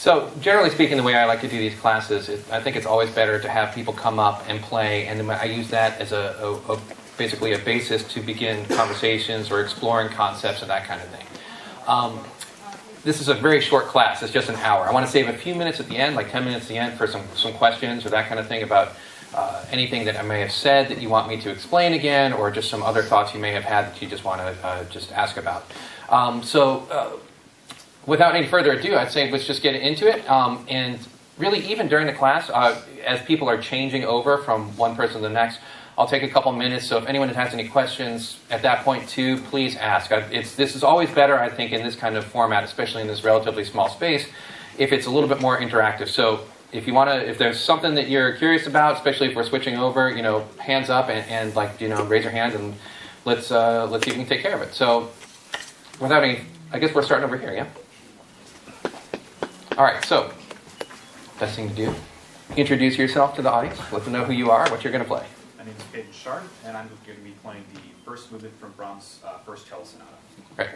So generally speaking, the way I like to do these classes, I think it's always better to have people come up and play, and I use that as basically a basis to begin conversations or exploring concepts and that kind of thing. This is a very short class. It's just an hour. I want to save a few minutes at the end, like 10 minutes at the end, for some questions or that kind of thing about anything that I may have said that you want me to explain again, or just some other thoughts you may have had that you just want to just ask about. Without any further ado, I'd say let's just get into it. And really, even during the class, as people are changing over from one person to the next, I'll take a couple minutes. So if anyone has any questions at that point too, please ask. This is always better, I think, in this kind of format, especially in this relatively small space, if it's a little bit more interactive. So if there's something that you're curious about, especially if we're switching over, hands up and raise your hand, and let's see if we can take care of it. So without any, I guess we're starting over here, yeah? All right, so best thing to do, introduce yourself to the audience, let them know who you are, what you're going to play. My name is Peyton Shard, and I'm going to be playing the first movement from Brahms' First Cello Sonata. Right.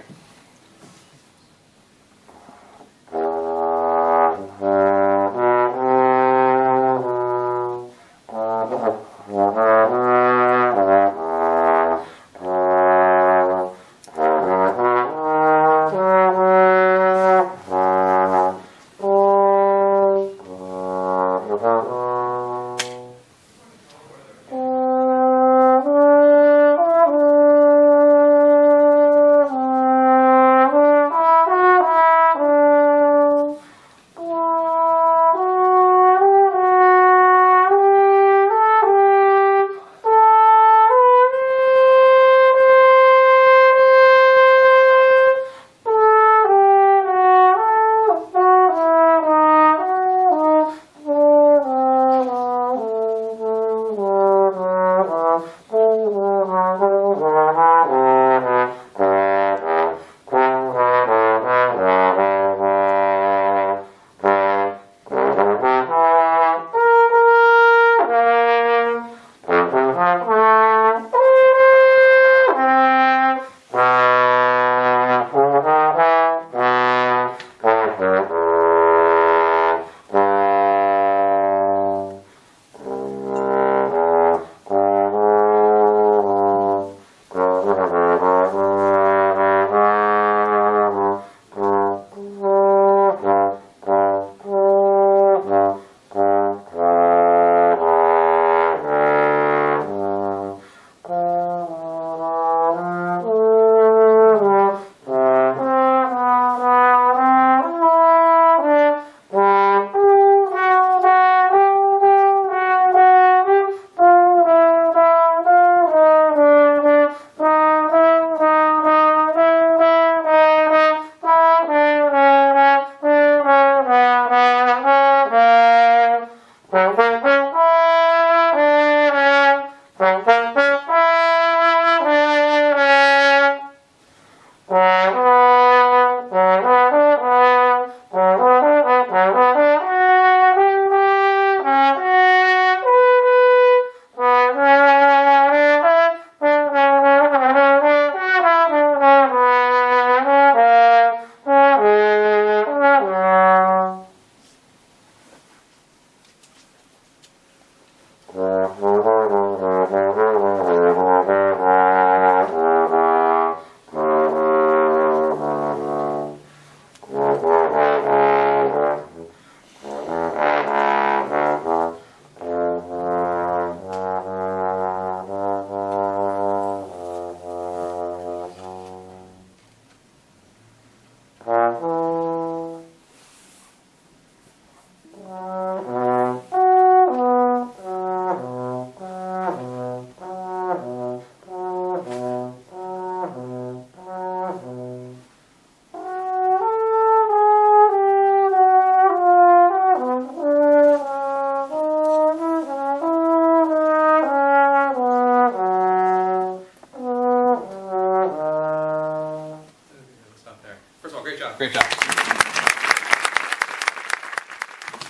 Great job.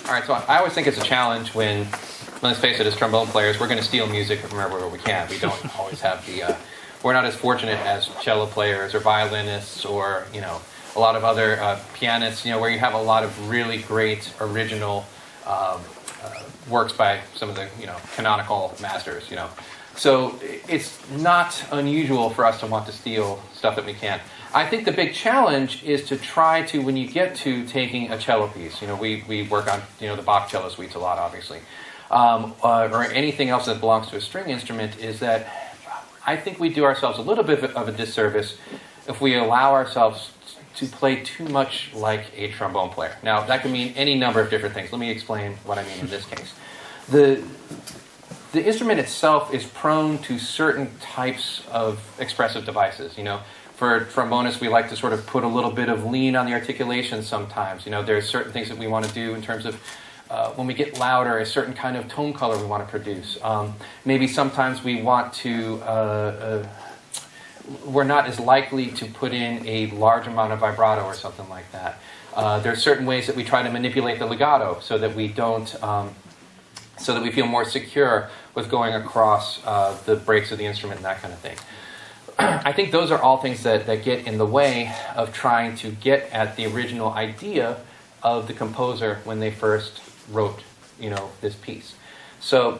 All right, so I always think it's a challenge when, let's face it, as trombone players, we're going to steal music from everywhere we can. We don't always have the, we're not as fortunate as cello players or violinists or a lot of other pianists, where you have a lot of really great original works by some of the, canonical masters, So it's not unusual for us to want to steal stuff that we can. I think the big challenge is to try to, when you get to taking a cello piece, we work on, the Bach cello suites a lot, obviously, or anything else that belongs to a string instrument, is that I think we do ourselves a little bit of a disservice if we allow ourselves to play too much like a trombone player. Now, that can mean any number of different things. Let me explain what I mean in this case. The instrument itself is prone to certain types of expressive devices. For trombonists, we like to sort of put a little bit of lean on the articulation sometimes. There's certain things that we want to do in terms of when we get louder, a certain kind of tone color we want to produce. Maybe sometimes we want to, we're not as likely to put in a large amount of vibrato or something like that. There are certain ways that we try to manipulate the legato so that we don't, so that we feel more secure with going across the breaks of the instrument and that kind of thing. I think those are all things that get in the way of trying to get at the original idea of the composer when they first wrote, this piece. So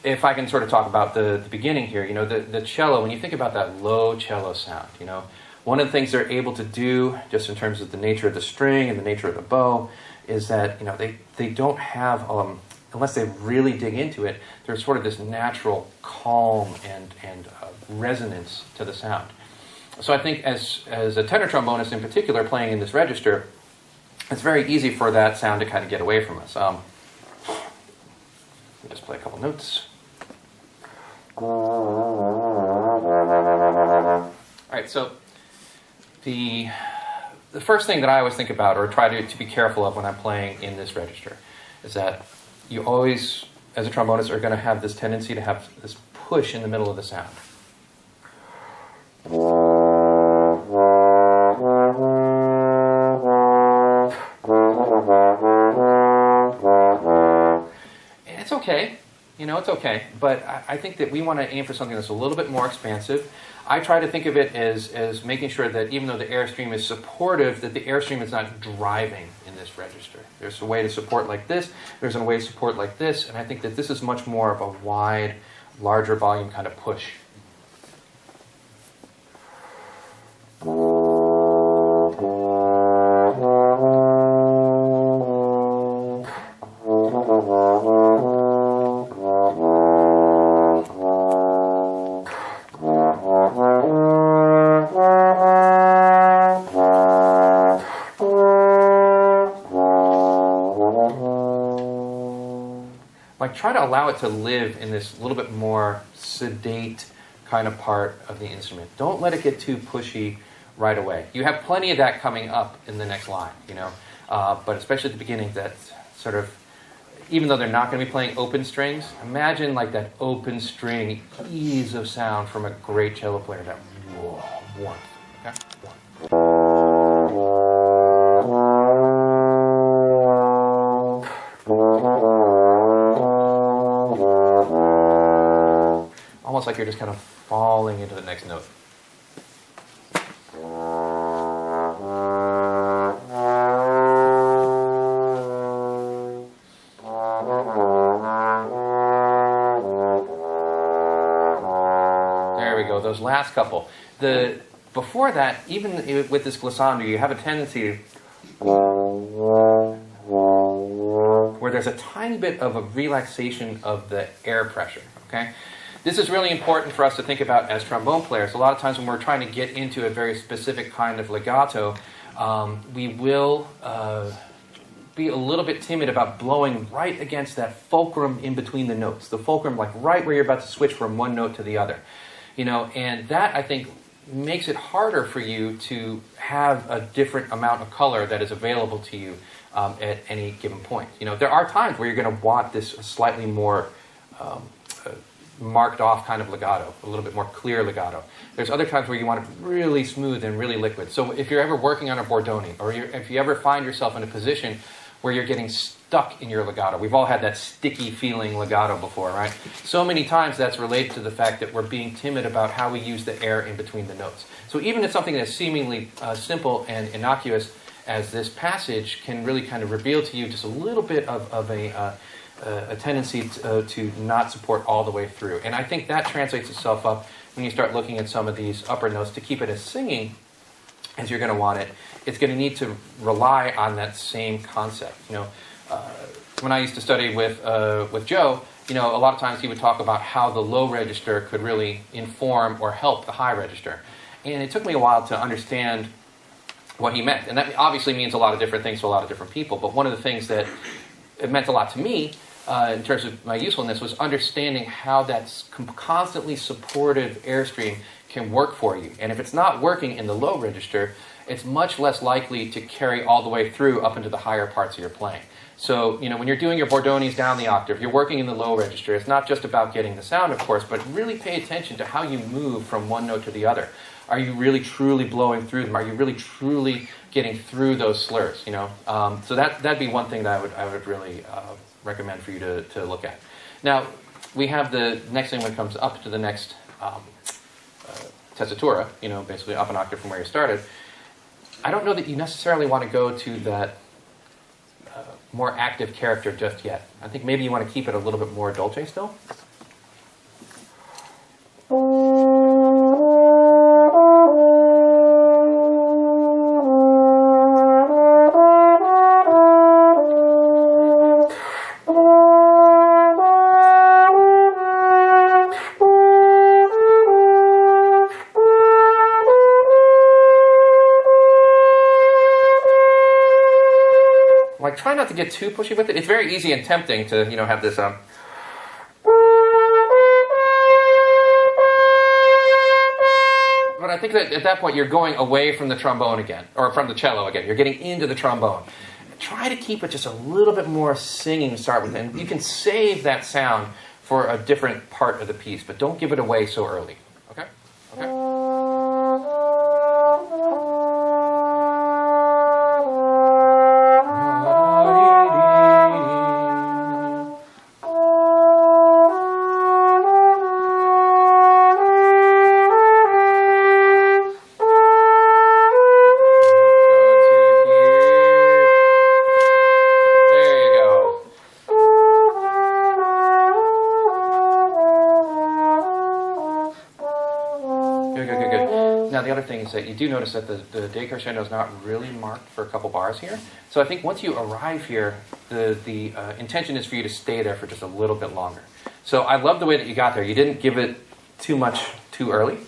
if I can sort of talk about the beginning here, the cello, when you think about that low cello sound, one of the things they're able to do, just in terms of the nature of the string and the nature of the bow, is that, they don't have, unless they really dig into it, there's sort of this natural calm and resonance to the sound. So I think as a tenor trombonist in particular, playing in this register, it's very easy for that sound to kind of get away from us. Let me just play a couple notes. All right, so the first thing that I always think about, or try to be careful of when I'm playing in this register, is that you always, as a trombonist, are going to have this tendency to have this push in the middle of the sound. And it's okay, it's okay, but I think that we want to aim for something that's a little bit more expansive. I try to think of it as making sure that even though the airstream is supportive, that the airstream is not driving in this register. There's a way to support like this, there's a way to support like this, and I think that this is much more of a wide, larger volume kind of push. Try to allow it to live in this little bit more sedate kind of part of the instrument. Don't let it get too pushy right away. You have plenty of that coming up in the next line, but especially at the beginning, that sort of, even though they're not going to be playing open strings, imagine like that open string ease of sound from a great cello player, that warmth. Okay? Almost like you're just kind of falling into the next note. There we go, those last couple. Before that, even with this glissando, you have a tendency where there's a tiny bit of a relaxation of the air pressure, okay? This is really important for us to think about as trombone players. A lot of times when we're trying to get into a very specific kind of legato, we will be a little bit timid about blowing right against that fulcrum in between the notes. The fulcrum, like right where you're about to switch from one note to the other. And that, I think, makes it harder for you to have a different amount of color that is available to you at any given point. There are times where you're going to want this slightly more marked off kind of legato, a little bit more clear legato. There's other times where you want it really smooth and really liquid. So if you're ever working on a Bordoni, or if you ever find yourself in a position where you're getting stuck stuck in your legato. We've all had that sticky feeling legato before, right? So many times that's related to the fact that we're being timid about how we use the air in between the notes. So even if something that's seemingly simple and innocuous as this passage can really kind of reveal to you just a little bit of a tendency to not support all the way through. And I think that translates itself up when you start looking at some of these upper notes. To keep it as singing as you're going to want it, it's going to need to rely on that same concept. When I used to study with Joe, a lot of times he would talk about how the low register could really inform or help the high register. And it took me a while to understand what he meant. And that obviously means a lot of different things to a lot of different people. But one of the things that it meant a lot to me in terms of my usefulness was understanding how that constantly supportive airstream can work for you. And if it's not working in the low register, it's much less likely to carry all the way through up into the higher parts of your playing. So, when you're doing your Bordonis down the octave, you're working in the low register. It's not just about getting the sound, of course, but really pay attention to how you move from one note to the other. Are you really truly blowing through them? Are you really truly getting through those slurs? So that'd be one thing that I would really recommend for you to look at. Now, we have the next thing when it comes up to the next tessitura, basically up an octave from where you started. I don't know that you necessarily want to go to that more active character just yet. I think maybe you want to keep it a little bit more dolce still. Try not to get too pushy with it. It's very easy and tempting to, have this But I think that at that point you're going away from the trombone again, or from the cello again. You're getting into the trombone. Try to keep it just a little bit more singing to start with, and you can save that sound for a different part of the piece, but don't give it away so early. Okay? Okay? That you do notice that the decrescendo is not really marked for a couple bars here. So I think once you arrive here, the intention is for you to stay there for just a little bit longer. So I love the way that you got there. You didn't give it too much too early.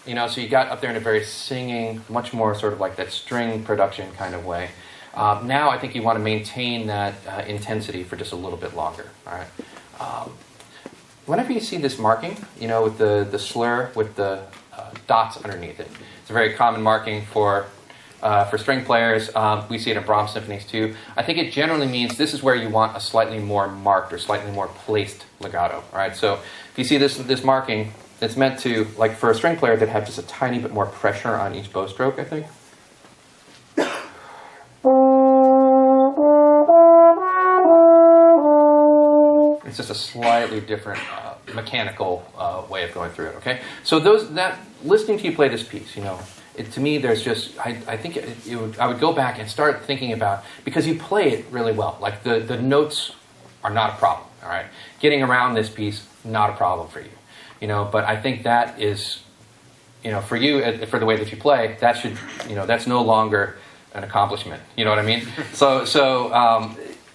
So you got up there in a very singing, much more sort of like that string production kind of way. Now I think you want to maintain that intensity for just a little bit longer. All right. Whenever you see this marking, with the slur with the dots underneath it, it's a very common marking for string players. We see it in Brahms symphonies too. I think it generally means this is where you want a slightly more marked or slightly more placed legato. All right. So if you see this marking, it's meant to, like for a string player, that have just a tiny bit more pressure on each bow stroke, I think. It's just a slightly different mechanical way of going through it. Okay, so listening to you play this piece, to me, there's just I think I would go back and start thinking about, because you play it really well. Like the notes are not a problem. All right, getting around this piece, not a problem for you. But I think that is, for you, for the way that you play, that should, that's no longer an accomplishment. You know what I mean? So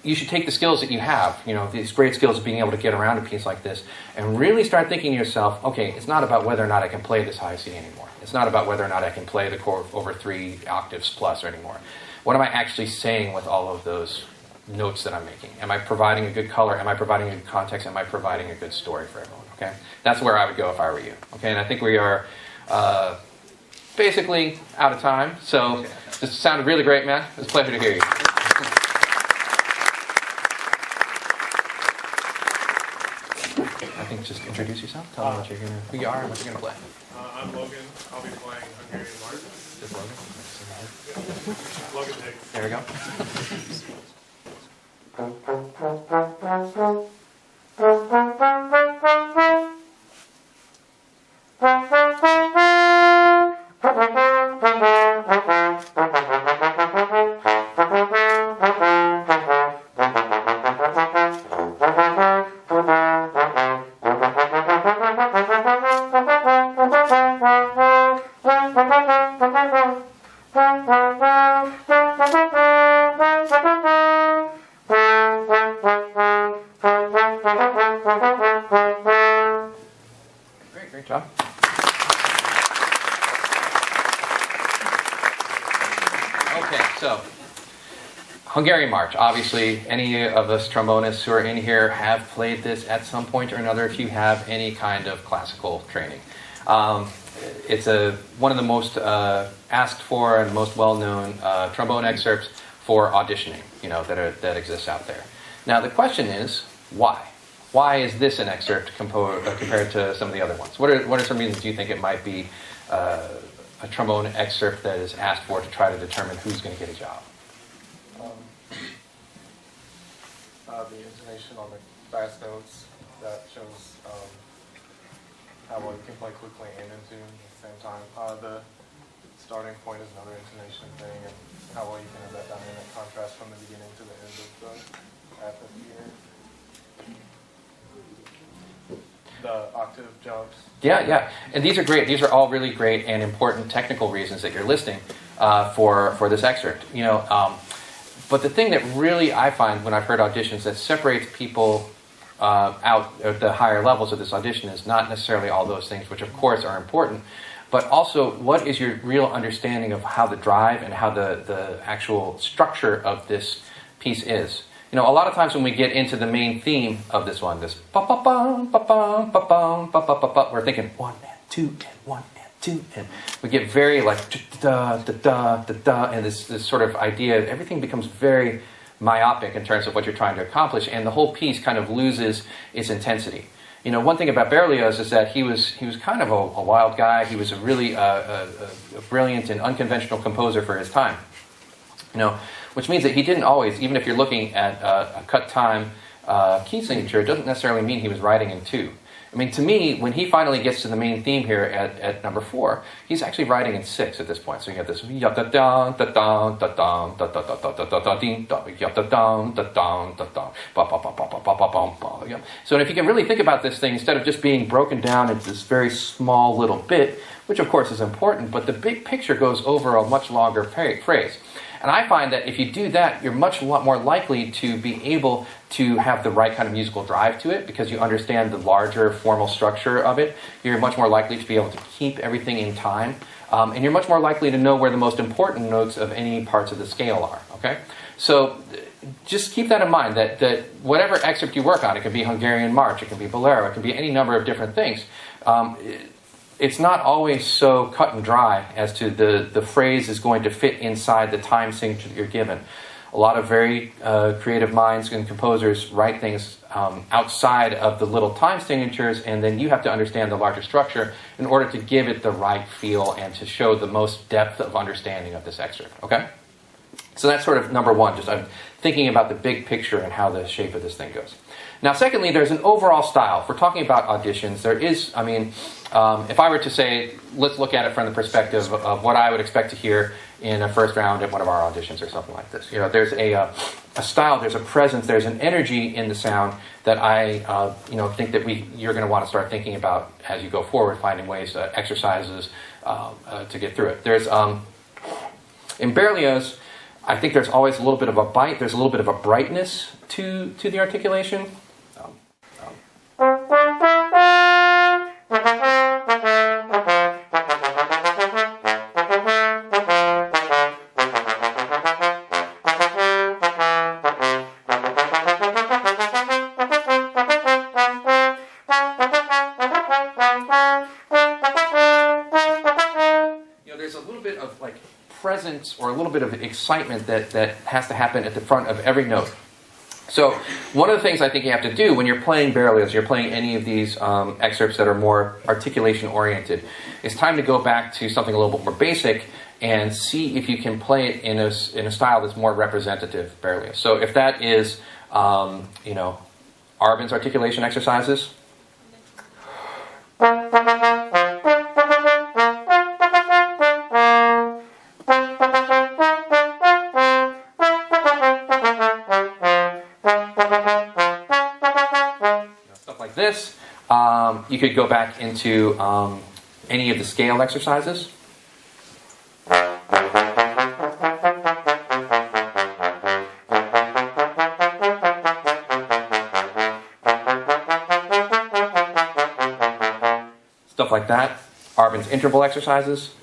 you should take the skills that you have, these great skills of being able to get around a piece like this, and really start thinking to yourself, okay, it's not about whether or not I can play this high C anymore. It's not about whether or not I can play the chord over 3 octaves plus anymore. What am I actually saying with all of those notes that I'm making? Am I providing a good color? Am I providing a good context? Am I providing a good story for everyone? Okay, that's where I would go if I were you. Okay, and I think we are basically out of time. So this sounded really great, man. It was a pleasure to hear you. I think just introduce yourself. Tell them who you are and what you're going to play. I'm Logan. I'll be playing Hungarian March. Just Logan. Logan Hicks. There we go. Great job. Okay, so Hungarian March. Obviously, any of us trombonists who are in here have played this at some point or another if you have any kind of classical training. It's one of the most asked for and most well-known trombone excerpts for auditioning, that exists out there. Now, the question is, why? Why is this an excerpt compared to some of the other ones? What are some reasons you think it might be a trombone excerpt that is asked for to try to determine who's going to get a job? The intonation on the fast notes, that shows how well you can play quickly and in tune at the same time. The starting point is another intonation thing, and how well you can have that dynamic contrast from the beginning to the end of at the beginning. The octave jumps. Yeah. And these are great. These are all really great and important technical reasons that you're listing for this excerpt. But the thing that really I find when I've heard auditions that separates people out at the higher levels of this audition is not necessarily all those things, which of course are important, but also what is your real understanding of how the drive and how the actual structure of this piece is. A lot of times when we get into the main theme of this one, this ba-ba-bum, ba-bum, ba-bum, ba-ba-ba-ba, we're thinking 1 and 2 and 1 and 2, and we get very like da-da-da-da-da, and this sort of idea, everything becomes very myopic in terms of what you're trying to accomplish, and the whole piece kind of loses its intensity. One thing about Berlioz is that he was kind of a wild guy. He was a really a brilliant and unconventional composer for his time. Which means that he didn't always, even if you're looking at a cut time key signature, it doesn't necessarily mean he was writing in 2. I mean, to me, when he finally gets to the main theme here at number 4, he's actually writing in 6 at this point. So you have this So if you can really think about this thing, instead of just being broken down into this very small little bit, which of course is important, but the big picture goes over a much longer phrase. And I find that if you do that, you're much more likely to be able to have the right kind of musical drive to it because you understand the larger formal structure of it. You're much more likely to be able to keep everything in time. And you're much more likely to know where the most important notes of any parts of the scale are. Okay? So just keep that in mind, that whatever excerpt you work on, it can be Hungarian March, it can be Bolero, it can be any number of different things. It's not always so cut and dry as to the phrase is going to fit inside the time signature that you're given. A lot of very creative minds and composers write things outside of the little time signatures, and then you have to understand the larger structure in order to give it the right feel and to show the most depth of understanding of this excerpt. Okay? So that's sort of number one, just I'm thinking about the big picture and how the shape of this thing goes. Now, secondly, there's an overall style. If we're talking about auditions, there is, if I were to say, let's look at it from the perspective of what I would expect to hear in a first round at one of our auditions or something like this. There's a style, there's a presence, there's an energy in the sound that I, think that you're going to want to start thinking about as you go forward, finding ways, exercises to get through it. There's, in Berlioz, I think there's always a little bit of a bite, there's a little bit of a brightness to the articulation. There's a little bit of like presence or a little bit of excitement that has to happen at the front of every note. So one of the things I think you have to do when you're playing Berlioz, you're playing any of these excerpts that are more articulation-oriented, it's time to go back to something a little bit more basic and see if you can play it in a style that's more representative of Berlioz. So if that is You know, Arvin's articulation exercises. Stuff like this. You could go back into any of the scale exercises. Stuff like that. Arvin's interval exercises.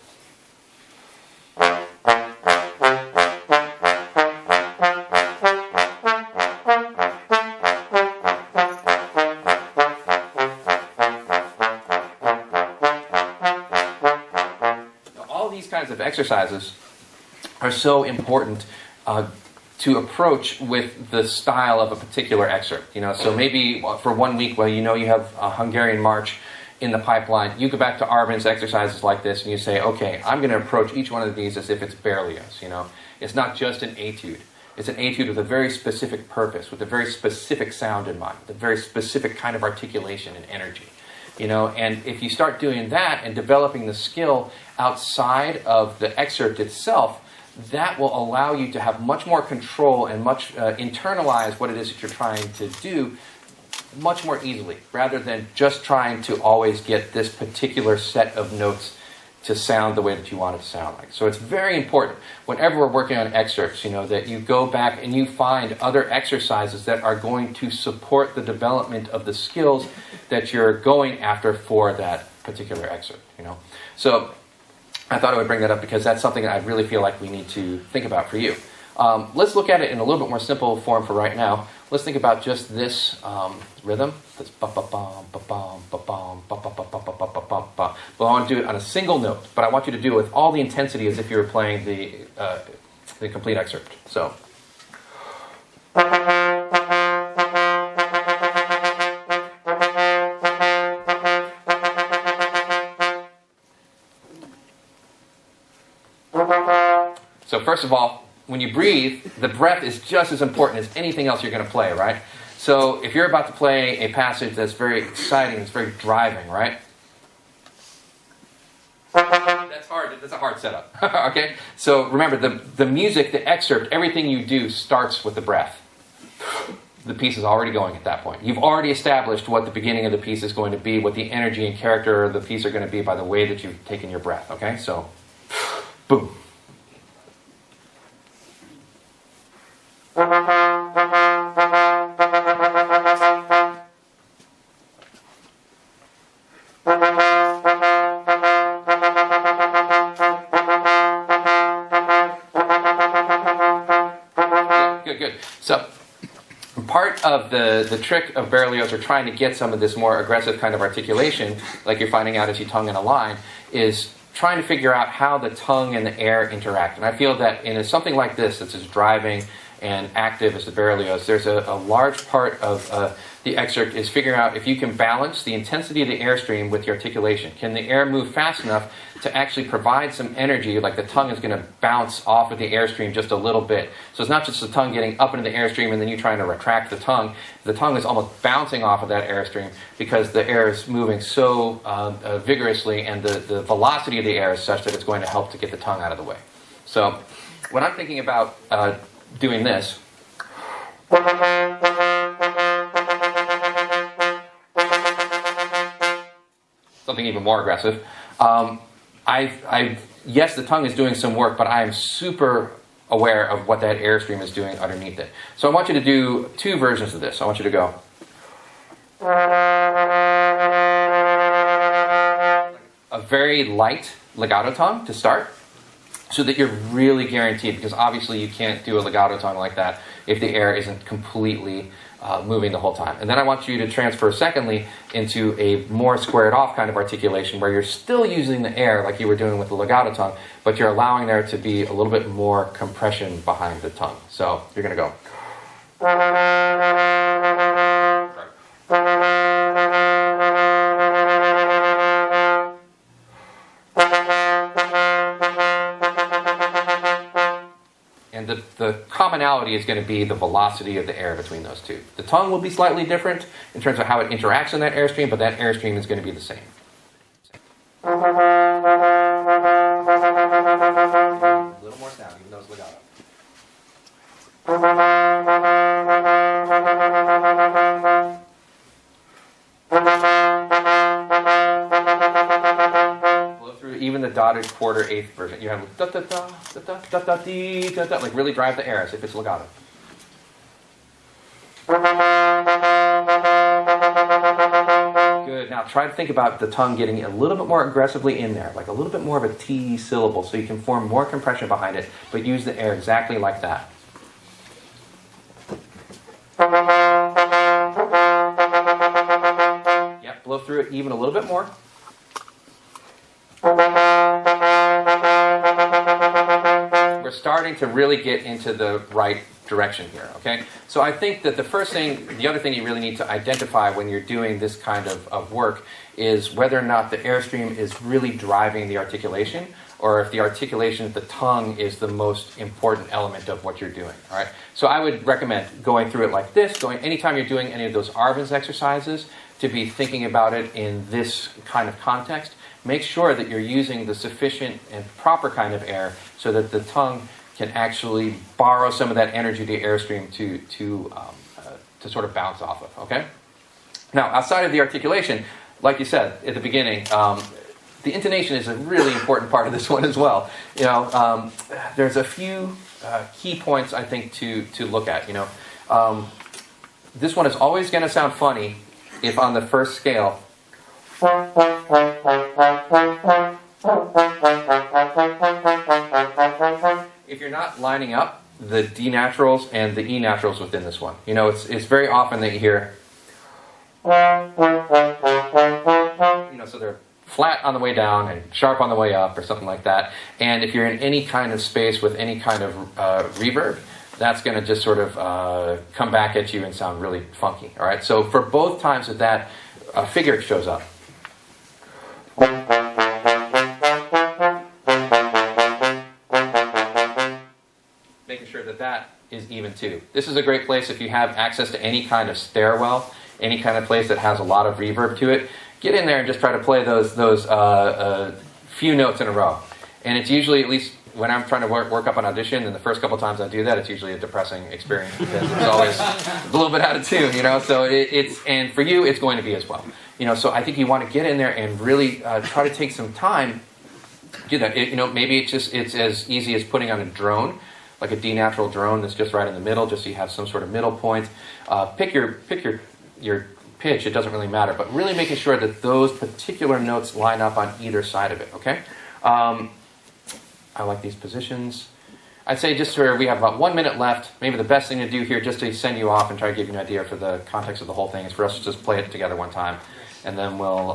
All these kinds of exercises are so important to approach with the style of a particular excerpt. You know, so maybe for 1 week, well, you know you have a Hungarian march in the pipeline, you go back to Arvin's exercises like this and you say, okay, I'm going to approach each one of these as if it's Berlioz, you know. It's not just an etude. It's an etude with a very specific purpose, with a very specific sound in mind, with a very specific kind of articulation and energy. You know, and if you start doing that and developing the skill outside of the excerpt itself, that will allow you to have much more control and much internalize what it is that you're trying to do much more easily, rather than just trying to always get this particular set of notes to sound the way that you want it to sound like. So it's very important whenever we're working on excerpts, you know, that you go back and you find other exercises that are going to support the development of the skills that you're going after for that particular excerpt, you know. So I thought I would bring that up because that's something that I really feel like we need to think about for you. Let's look at it in a little bit more simple form for right now. Let's think about just this rhythm. That's ba-ba-bum, ba-bum, ba-bum, ba-ba-ba-ba-ba-ba-ba-ba. Well, I want to do it on a single note, but I want you to do it with all the intensity as if you were playing the complete excerpt. So. So first of all, when you breathe, the breath is just as important as anything else you're going to play, right? So if you're about to play a passage that's very exciting, it's very driving, right? That's hard. That's a hard setup. Okay? So remember, the music, the excerpt, everything you do starts with the breath. The piece is already going at that point. You've already established what the beginning of the piece is going to be, what the energy and character of the piece are going to be by the way that you've taken your breath, okay? So, boom. Good. So part of the trick of Berlioz, or trying to get some of this more aggressive kind of articulation, like you're finding out as you tongue in a line, is trying to figure out how the tongue and the air interact. And I feel that in something like this, that's as driving and active as the Berlioz, there's a large part of the excerpt is figuring out if you can balance the intensity of the airstream with the articulation. Can the air move fast enough to actually provide some energy, like the tongue is going to bounce off of the airstream just a little bit. So it's not just the tongue getting up into the airstream and then you trying to retract the tongue. The tongue is almost bouncing off of that airstream because the air is moving so vigorously, and the velocity of the air is such that it's going to help to get the tongue out of the way. So when I'm thinking about doing this, something even more aggressive, yes, the tongue is doing some work, but I am super aware of what that airstream is doing underneath it. So I want you to do two versions of this. I want you to go a very light legato tongue to start, so that you're really guaranteed, because obviously you can't do a legato tongue like that if the air isn't completely moving the whole time. And then I want you to transfer, secondly, into a more squared off kind of articulation where you're still using the air like you were doing with the legato tongue, but you're allowing there to be a little bit more compression behind the tongue. So you're going to go. And the commonality is going to be the velocity of the air between those two. The tongue will be slightly different in terms of how it interacts in that airstream, but that airstream is going to be the same. A little more sound, even though it's legato. Blow through even the dotted quarter eighth version. You have da da da da da da da dee da da, like really drive the air as if it's legato. Good. Now try to think about the tongue getting a little bit more aggressively in there, like a little bit more of a T syllable, so you can form more compression behind it, but use the air exactly like that. Yep, blow through it even a little bit more. We're starting to really get into the right direction here, okay? So I think that the other thing you really need to identify when you're doing this kind of work is whether or not the airstream is really driving the articulation, or if the articulation of the tongue is the most important element of what you're doing, all right? So I would recommend going through it like this, anytime you're doing any of those Arvin's exercises, to be thinking about it in this kind of context. Make sure that you're using the sufficient and proper kind of air so that the tongue can actually borrow some of that energy to the airstream to sort of bounce off of, okay? Now, outside of the articulation, like you said at the beginning, the intonation is a really important part of this one as well. You know, there's a few key points, I think, to look at. You know, this one is always going to sound funny if on the first scale, if you're not lining up the D naturals and the E naturals within this one. You know, it's very often that you hear, you know, so they're flat on the way down and sharp on the way up or something like that. And if you're in any kind of space with any kind of reverb, that's going to just sort of come back at you and sound really funky. All right. So for both times that figure shows up, making sure that is even too. This is a great place if you have access to any kind of stairwell, any kind of place that has a lot of reverb to it. Get in there and just try to play those few notes in a row. And it's usually, at least when I'm trying to work up an audition, and the first couple times I do that, it's usually a depressing experience because it's always a little bit out of tune, you know. So and for you, it's going to be as well. You know, so I think you want to get in there and really try to take some time to do that. You know, maybe it's as easy as putting on a drone, like a D natural drone that's just right in the middle, just so you have some sort of middle point. Pick your pitch, it doesn't really matter, but really making sure that those particular notes line up on either side of it, okay? I like these positions. I'd say just for, we have about 1 minute left, maybe the best thing to do here, just to send you off and try to give you an idea for the context of the whole thing, is for us to just play it together one time, and then we'll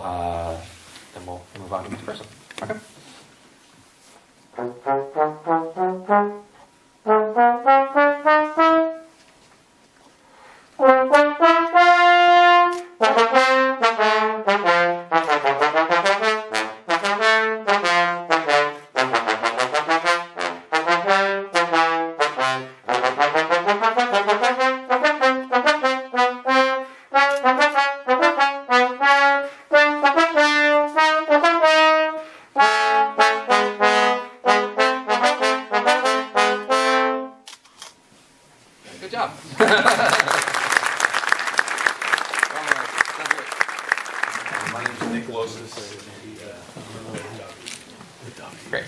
move on to each person. Okay? Good job. My name is Nick Losis. Great.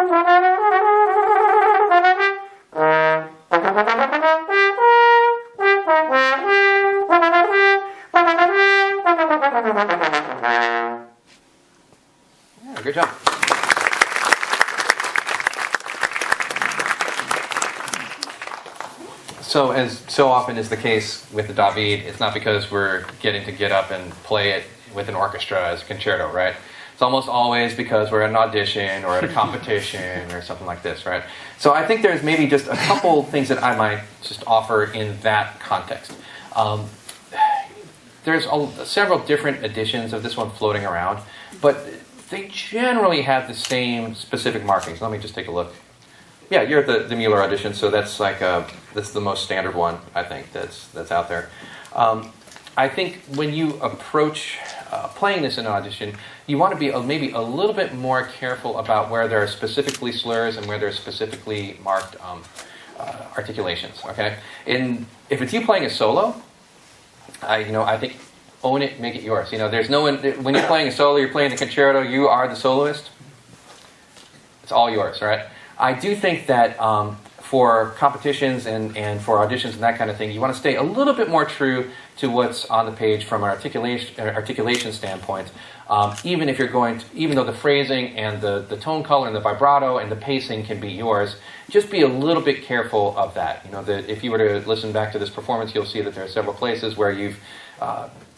Yeah, good job. So, as so often is the case with the David, it's not because we're getting to get up and play it with an orchestra as a concerto, right? It's almost always because we're at an audition or at a competition or something like this, right? So I think there's maybe just a couple things that I might just offer in that context. There's several different editions of this one floating around, but they generally have the same specific markings. Let me just take a look. Yeah, you're at the Mueller audition, so that's like that's the most standard one, I think, that's out there. I think when you approach playing this in an audition, you want to be maybe a little bit more careful about where there are specifically slurs and where there are specifically marked articulations. Okay, if it's you playing a solo, I think own it, make it yours. There's no one when you're playing a solo, you're playing the concerto, you are the soloist. It's all yours, right? I do think that for competitions and for auditions and that kind of thing, you want to stay a little bit more true to what's on the page from an articulation standpoint. Even if you're even though the phrasing and the tone color and the vibrato and the pacing can be yours, just be a little bit careful of that. That if you were to listen back to this performance, you'll see that there are several places where you've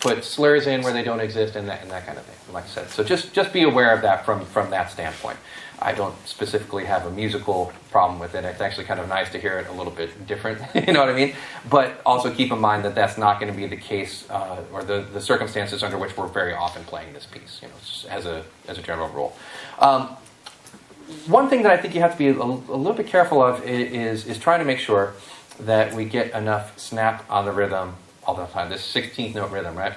put slurs in where they don't exist and that kind of thing. Like I said, so just be aware of that from that standpoint. I don't specifically have a musical problem with it. It's actually kind of nice to hear it a little bit different, you know what I mean? But also keep in mind that that's not going to be the case or the circumstances under which we're very often playing this piece, just as a general rule. One thing that I think you have to be a little bit careful of is trying to make sure that we get enough snap on the rhythm all the time, this 16th note rhythm, right?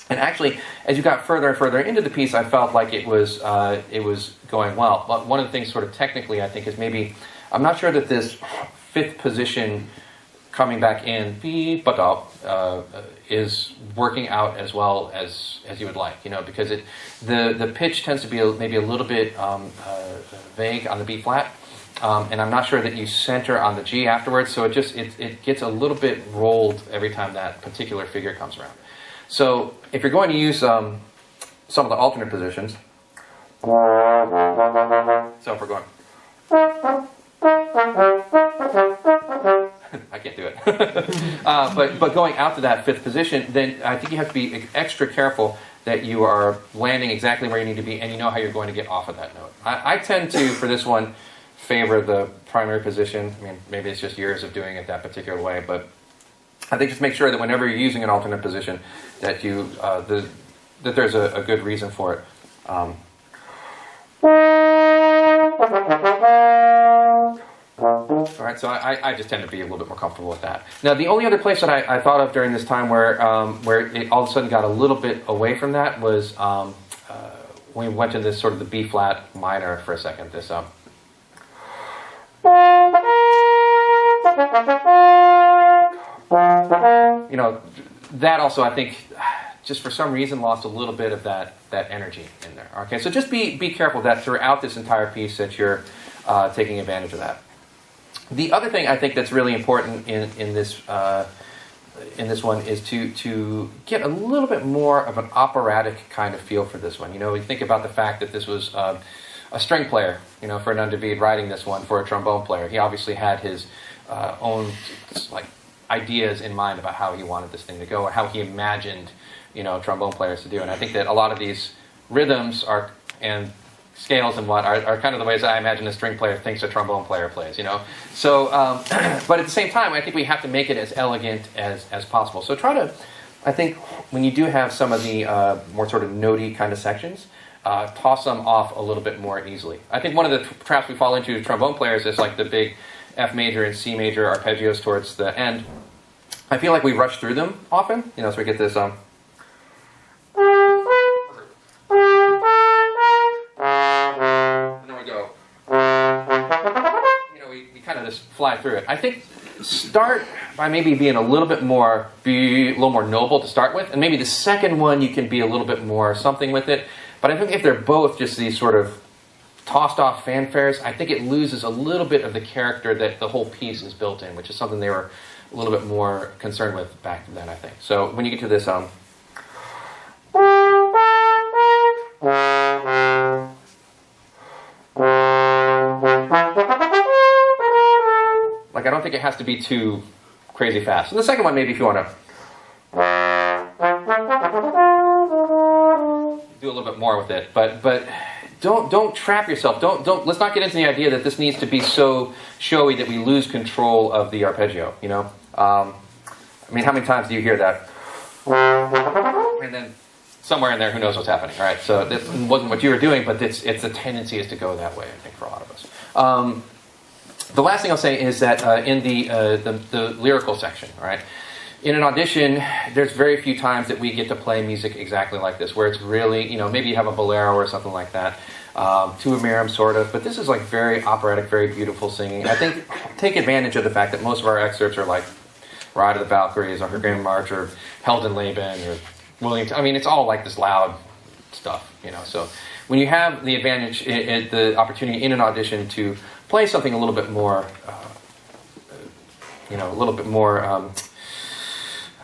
And actually, as you got further and further into the piece, I felt like it was going well. But one of the things sort of technically, I think, is maybe, I'm not sure that this fifth position coming back in, is working out as well as you would like, because the pitch tends to be maybe a little bit vague on the B flat. And I'm not sure that you center on the G afterwards, so it gets a little bit rolled every time that particular figure comes around. So if you're going to use some of the alternate positions, so if we're going, I can't do it, but going out to that fifth position, then I think you have to be extra careful that you are landing exactly where you need to be and you know how you're going to get off of that note. I tend to, for this one, favor the primary position. I mean, maybe it's just years of doing it that particular way, but I think just make sure that whenever you're using an alternate position, that you that there's a good reason for it. All right, so I just tend to be a little bit more comfortable with that. Now, the only other place that I thought of during this time where it all of a sudden got a little bit away from that was when we went to this sort of the B flat minor for a second. This that also, I think, just for some reason lost a little bit of that energy in there. Okay, so just be careful that throughout this entire piece that you're taking advantage of that. The other thing I think that's really important in this one is to get a little bit more of an operatic kind of feel for this one. We think about the fact that this was a string player, Fernand David writing this one for a trombone player. He obviously had his own ideas in mind about how he wanted this thing to go or how he imagined trombone players to do. And I think that a lot of these rhythms and scales and are kind of the ways I imagine a string player thinks a trombone player plays, So, but at the same time, I think we have to make it as elegant as possible. So I think when you do have some of the more sort of notey kind of sections, toss them off a little bit more easily. I think one of the traps we fall into as trombone players is like the big F major and C major arpeggios towards the end. I feel like we rush through them often, so we get this and then we go, we kind of just fly through it. I think start by maybe being a little more noble to start with, and maybe the second one you can be a little bit more something with it. But I think if they're both just these sort of tossed off fanfares, I think it loses a little bit of the character that the whole piece is built in, which is something they were a little bit more concerned with back then, I think. So when you get to this, like, I don't think it has to be too crazy fast. And the second one, maybe if you want to do a little bit more with it, but don't trap yourself. Let's not get into the idea that this needs to be so showy that we lose control of the arpeggio. You know, I mean, how many times do you hear that? And then somewhere in there, who knows what's happening, right? So that wasn't what you were doing, but it's a tendency is to go that way, I think, for a lot of us. The last thing I'll say is that in the lyrical section, right? In an audition, there's very few times that we get to play music exactly like this, where it's really, you know, maybe you have a bolero or something like that, to a Miriam sort of, but this is like very operatic, very beautiful singing. I think take advantage of the fact that most of our excerpts are like Ride of the Valkyries or Her Grand March or Held in Laban or William. I mean, it's all like this loud stuff, you know. So when you have the advantage, the opportunity in an audition to play something a little bit more, you know, a little bit more.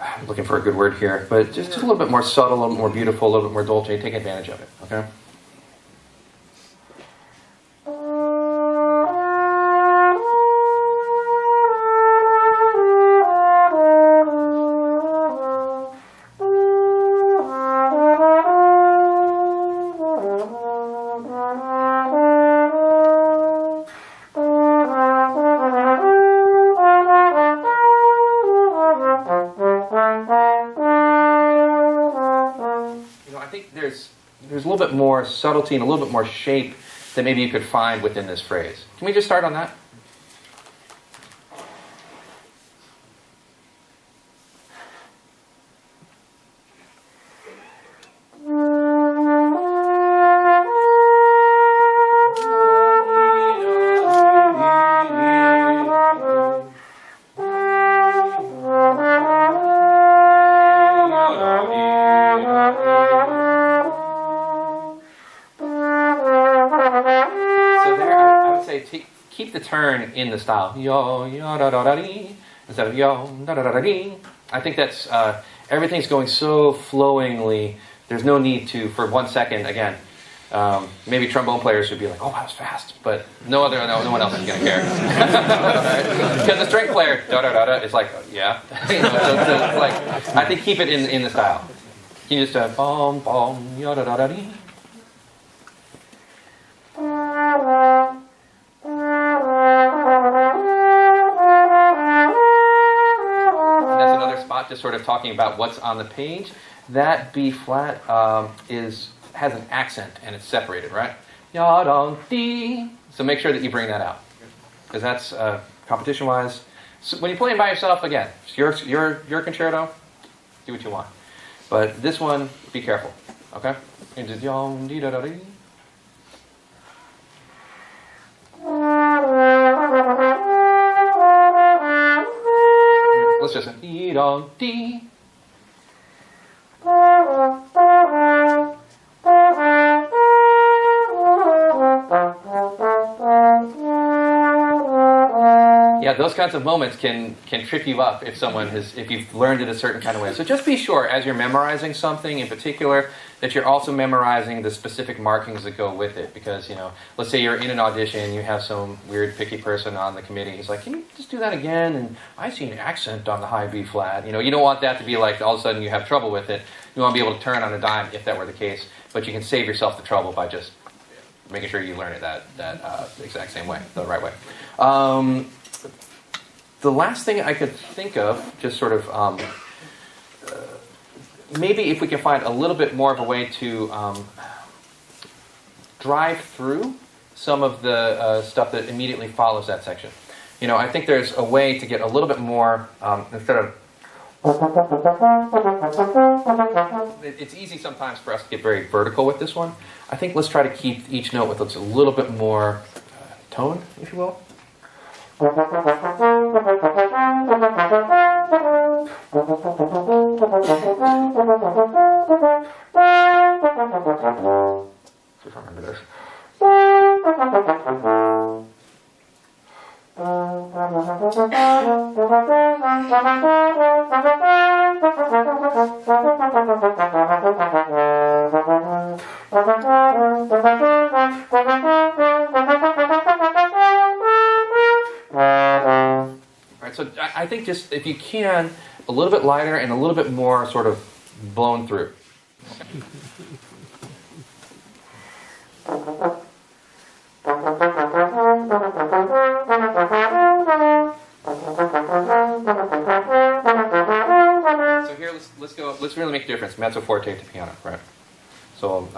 I'm looking for a good word here, but just a little bit more subtle, a little more beautiful, a little bit more dolce. Take advantage of it, okay? There's a little bit more subtlety and a little bit more shape that maybe you could find within this phrase. Can we just start on that? Keep the turn in the style. Yo, yo, da, da, da, dee, instead of yo, da, da, da, da, dee. I think that's, everything's going so flowingly, there's no need to, for 1 second, again, maybe trombone players would be like, oh, that was fast, but no one else is going to care. Because the string player, da, da, da, da, is like, yeah. So it's like, I think keep it in the style. Can you just, bom, bom, yo, da, da, da, dee. Just sort of talking about what's on the page. That B flat has an accent and it's separated, right? Ya dong dee. So make sure that you bring that out, because that's competition wise. So when you're playing by yourself, again, it's your concerto. Do what you want, but this one, be careful. Okay. Into dong dee da da dee. Let's just dee dong dee. Yeah, those kinds of moments can trip you up if you've learned it a certain kind of way. So just be sure as you're memorizing something in particular that you're also memorizing the specific markings that go with it. Because, you know, let's say you're in an audition, you have some weird picky person on the committee. He's like, can you just do that again? And I see an accent on the high B flat. You know, you don't want that to be like all of a sudden you have trouble with it. You want to be able to turn on a dime if that were the case. But you can save yourself the trouble by just making sure you learn it that exact same way, the right way. The last thing I could think of, just sort of, maybe if we can find a little bit more of a way to drive through some of the stuff that immediately follows that section. You know, I think there's a way to get a little bit more, instead of, it's easy sometimes for us to get very vertical with this one. I think let's try to keep each note with a little bit more tone, if you will. See if I remember this. Right, so I think just if you can, a little bit lighter and a little bit more sort of blown through. So here, let's go. Let's really make a difference. Mezzo forte to piano, right? So.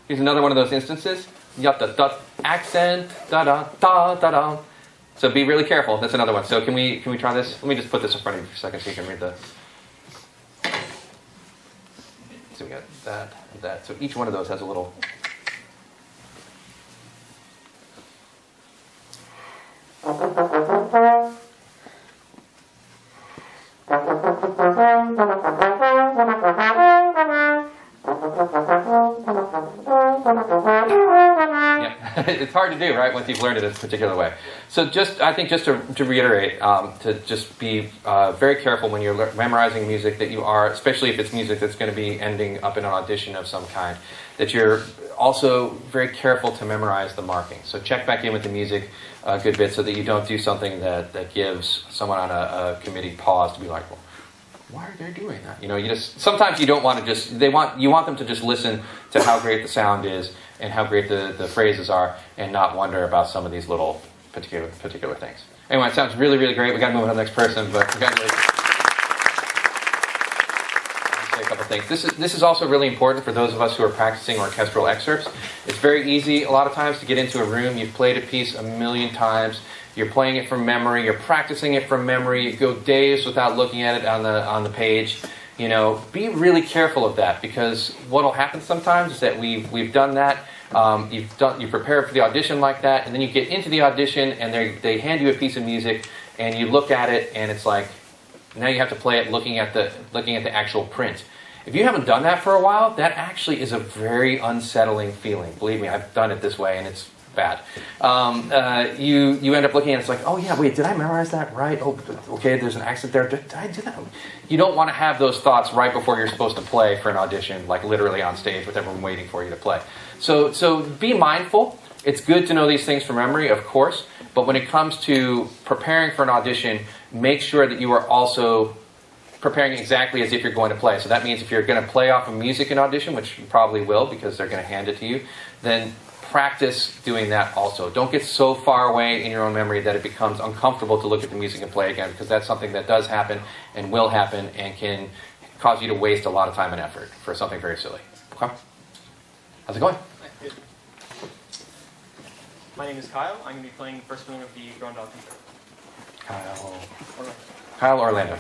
Here's another one of those instances. Yup, da accent, da da da da da. So be really careful. That's another one. So can we try this? Let me just put this in front of you for a second so you can read the. So we got that and that. So each one of those has a little. It's hard to do, right, once you've learned it in a particular way. So I think just to reiterate, to just be very careful when you're memorizing music that you are, especially if it's music that's going to be ending up in an audition of some kind, that you're also very careful to memorize the marking. So check back in with the music a good bit so that you don't do something that gives someone on a committee pause to be like, well, why are they doing that? You know, sometimes you don't want to just, you want them to just listen to how great the sound is and how great the phrases are and not wonder about some of these little particular things. Anyway, it sounds really, really great. We got to move on to the next person, but congratulations. I'll say a couple things. This is also really important for those of us who are practicing orchestral excerpts. It's very easy a lot of times to get into a room. You've played a piece a million times. You're playing it from memory. You're practicing it from memory. You go days without looking at it on the page. You know, be really careful of that, because what will happen sometimes is that we've done that. You prepare for the audition like that, and then you get into the audition, and they hand you a piece of music, and you look at it, and it's like now you have to play it looking at the actual print. If you haven't done that for a while, that actually is a very unsettling feeling. Believe me, I've done it this way, and it's bad. You end up looking at it, it's like, oh yeah, wait, did I memorize that right? Oh, okay, there's an accent there. Did I do that? You don't want to have those thoughts right before you're supposed to play for an audition, like literally on stage with everyone waiting for you to play. So be mindful. It's good to know these things from memory, of course, but when it comes to preparing for an audition, make sure that you are also preparing exactly as if you're going to play. So that means if you're going to play off of music in audition, which you probably will because they're going to hand it to you, then practice doing that also. Don't get so far away in your own memory that it becomes uncomfortable to look at the music and play again, because that's something that does happen and will happen and can cause you to waste a lot of time and effort for something very silly. Okay? How's it going? Good. My name is Kyle. I'm going to be playing the first movement of the Grondal Concerto. Kyle Orlando.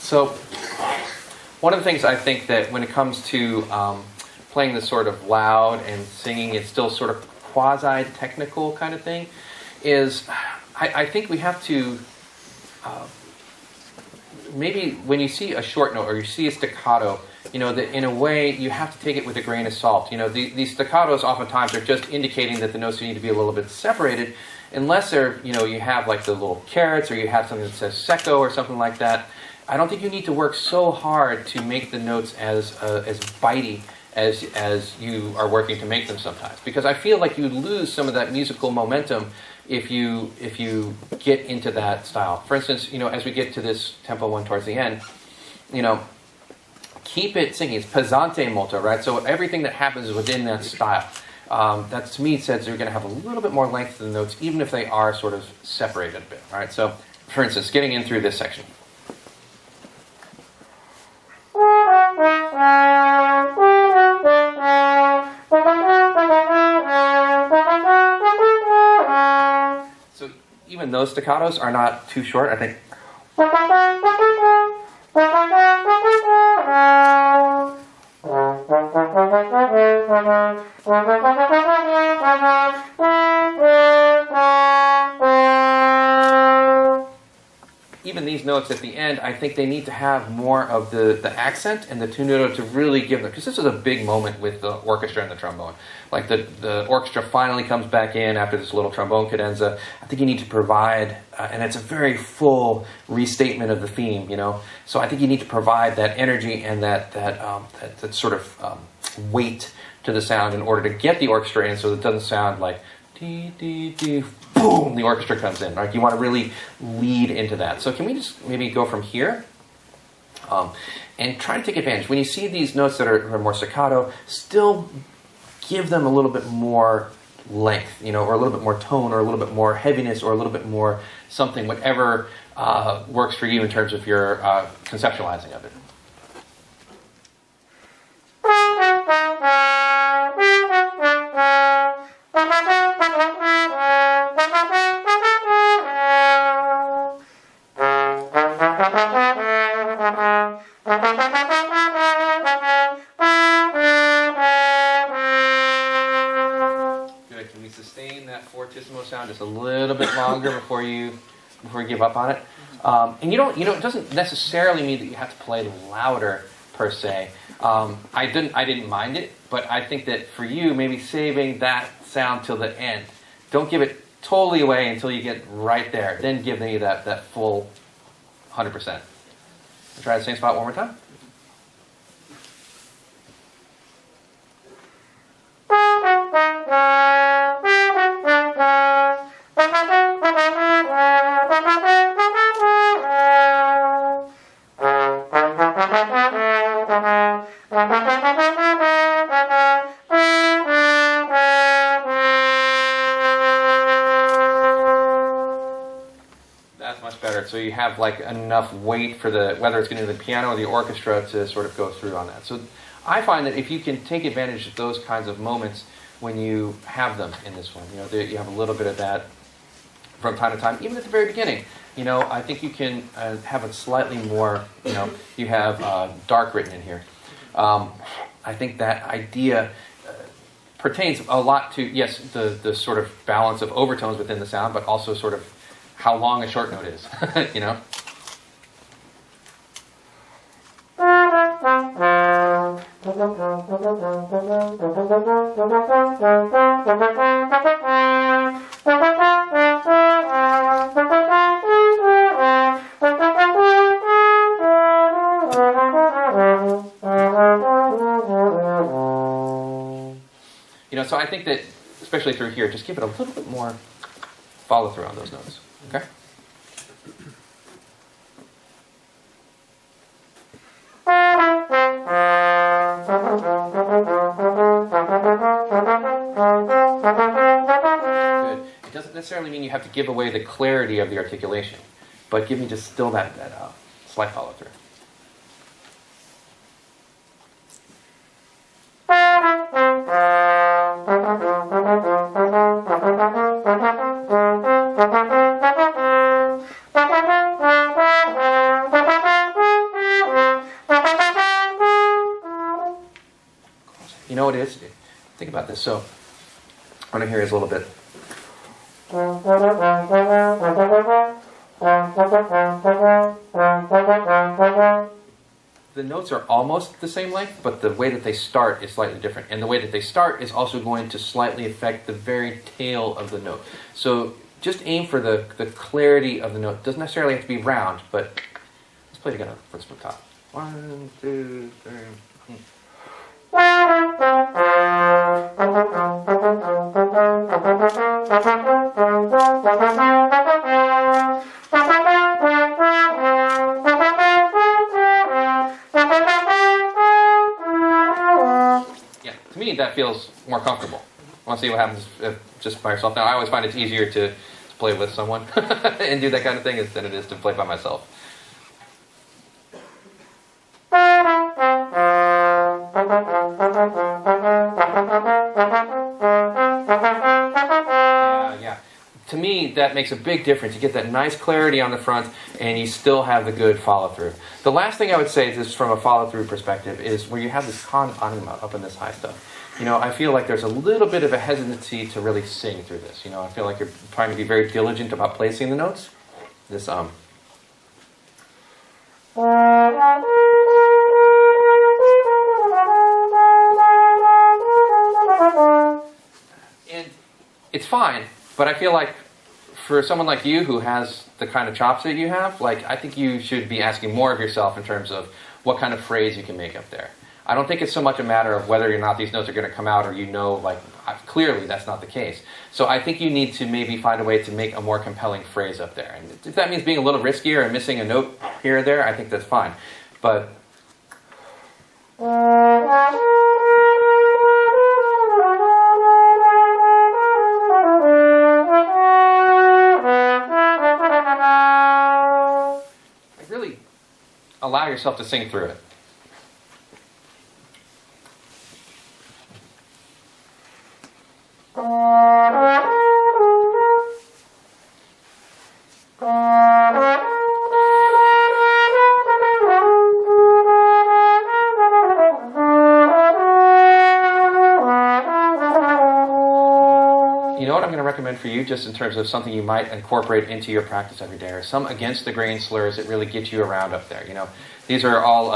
So, one of the things I think that when it comes to playing this sort of loud and singing, it's still sort of quasi-technical kind of thing, is I think we have to, maybe when you see a short note or you see a staccato, you know, that in a way you have to take it with a grain of salt. You know, these staccatos oftentimes are just indicating that the notes need to be a little bit separated, unless they're, you know, you have like the little carets or you have something that says secco or something like that. I don't think you need to work so hard to make the notes as bitey as you are working to make them sometimes, because I feel like you lose some of that musical momentum if you get into that style. For instance, you know, as we get to this tempo one towards the end, you know, keep it singing. It's pesante molto, right? So everything that happens is within that style. That to me says you're going to have a little bit more length to the notes, even if they are sort of separated a bit. All right. So, for instance, getting in through this section. So even those staccatos are not too short, I think. Even these notes at the end, I think they need to have more of the accent and the tenuto to really give them, because this is a big moment with the orchestra and the trombone. Like the orchestra finally comes back in after this little trombone cadenza. I think you need to provide, and it's a very full restatement of the theme, you know. So I think you need to provide that energy and that sort of weight to the sound in order to get the orchestra in, so it doesn't sound like dee dee dee. Boom, the orchestra comes in. Right? You want to really lead into that. So can we just maybe go from here and try to take advantage. When you see these notes that are more staccato, still give them a little bit more length, you know, or a little bit more tone, or a little bit more heaviness, or a little bit more something, whatever works for you in terms of your conceptualizing of it. Sound just a little bit longer before you give up on it, and you know it doesn't necessarily mean that you have to play louder per se. I didn't mind it, but I think that for you, maybe saving that sound till the end. Don't give it totally away until you get right there. Then give me that full 100%. Try the same spot one more time. So you have like enough weight for whether it's going to be the piano or the orchestra to sort of go through on that. So I find that if you can take advantage of those kinds of moments when you have them in this one, you know, you have a little bit of that from time to time, even at the very beginning. You know, I think you can have a slightly more, you know, you have dark written in here. I think that idea pertains a lot to, yes, the sort of balance of overtones within the sound, but also sort of how long a short note is, you know? So I think that, especially through here, just give it a little bit more follow through on those notes. Okay? Good. It doesn't necessarily mean you have to give away the clarity of the articulation, but give me just still that slight follow through. You know what it is? Think about this. So, what I hear is a little bit. The notes are almost the same length, but the way that they start is slightly different. And the way that they start is also going to slightly affect the very tail of the note. So just aim for the clarity of the note. It doesn't necessarily have to be round, but let's play together first from the top. 1, 2, 3. Yeah, to me that feels more comfortable. I want to see what happens just by yourself. Now, I always find it's easier to play with someone and do that kind of thing than it is to play by myself. To me, that makes a big difference. You get that nice clarity on the front, and you still have the good follow-through. The last thing I would say, just from a follow-through perspective, is where you have this con anima up in this high stuff. I feel like there's a little bit of a hesitancy to really sing through this. I feel like you're trying to be very diligent about placing the notes. This And it's fine, but I feel like for someone like you who has the kind of chops that you have, I think you should be asking more of yourself in terms of what kind of phrase you can make up there. I don't think it's so much a matter of whether or not these notes are going to come out, or clearly that's not the case. So I think you need to maybe find a way to make a more compelling phrase up there. And if that means being a little riskier and missing a note here or there, I think that's fine. But really allow yourself to sing through it. Recommend for you, just in terms of something you might incorporate into your practice every day, or some against the grain slurs that really get you around up there. These are all,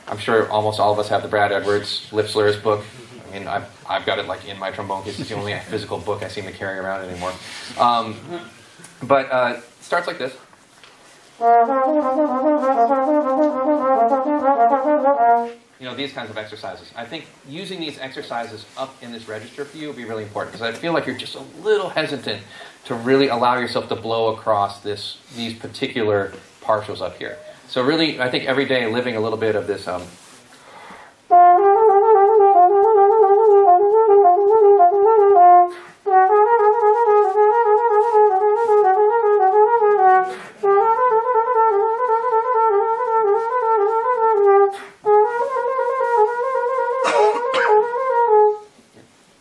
I'm sure almost all of us have the Brad Edwards lip slurs book. I mean, I've got it in my trombone case. It's the only physical book I seem to carry around anymore. But starts like this. These kinds of exercises. I think using these exercises up in this register for you will be really important, because I feel like you're just a little hesitant to really allow yourself to blow across these particular partials up here. So really, I think every day living a little bit of this